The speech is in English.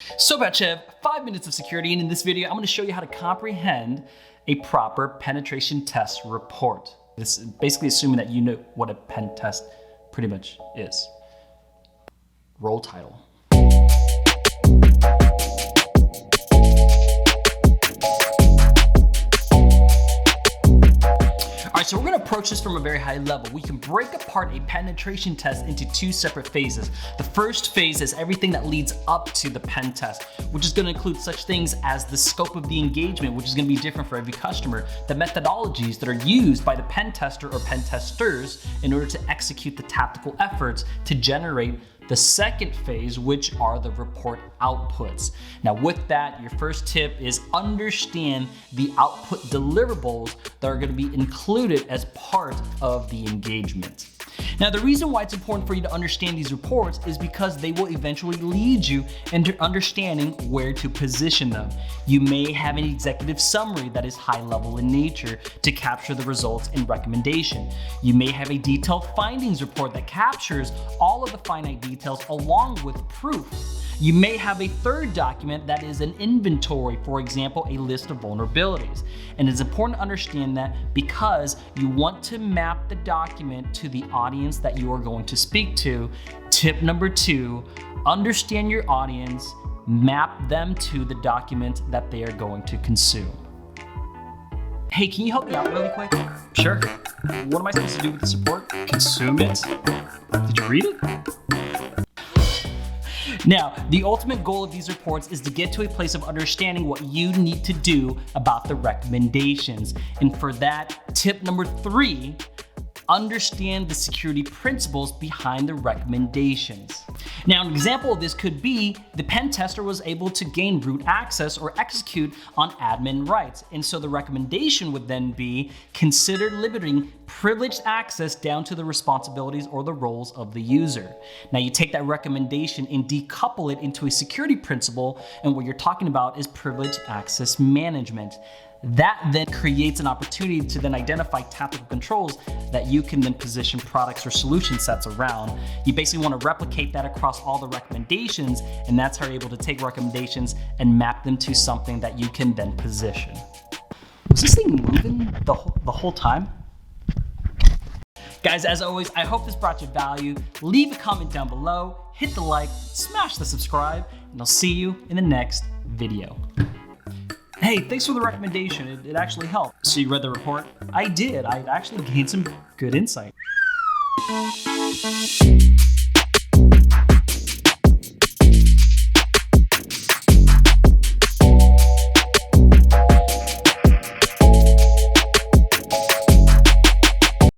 So Batchev, 5 minutes of security, and in this video, I'm going to show you how to comprehend a proper penetration test report. This is basically assuming that you know what a pen test pretty much is. Roll title. All right, so we're gonna approach this from a very high level. We can break apart a penetration test into two separate phases. The first phase is everything that leads up to the pen test, which is gonna include such things as the scope of the engagement, which is gonna be different for every customer, the methodologies that are used by the pen tester or pen testers in order to execute the tactical efforts to generate the second phase, which are the report outputs. Now with that, your first tip is understand the output deliverables that are gonna be included as part of the engagement. Now the reason why it's important for you to understand these reports is because they will eventually lead you into understanding where to position them. You may have an executive summary that is high level in nature to capture the results and recommendation. You may have a detailed findings report that captures all of the finite details along with proof. You may have a third document that is an inventory, for example, a list of vulnerabilities. And it's important to understand that because you want to map the document to the audience that you are going to speak to. Tip number 2, understand your audience, map them to the document that they are going to consume. Hey, can you help me out really quick? Sure. What am I supposed to do with this report? Consume it? Did you read it? Now, the ultimate goal of these reports is to get to a place of understanding what you need to do about the recommendations. And for that, tip number 3, understand the security principles behind the recommendations. Now, an example of this could be the pen tester was able to gain root access or execute on admin rights. And so the recommendation would then be consider limiting privileged access down to the responsibilities or the roles of the user. Now you take that recommendation and decouple it into a security principle, and what you're talking about is privileged access management. That then creates an opportunity to then identify tactical controls that you can then position products or solution sets around. You basically want to replicate that across all the recommendations, and that's how you're able to take recommendations and map them to something that you can then position. Was this thing moving the whole time? Guys, as always, I hope this brought you value. Leave a comment down below, hit the like, smash the subscribe, and I'll see you in the next video. Hey, thanks for the recommendation. It actually helped. So you read the report? I did. I actually gained some good insight.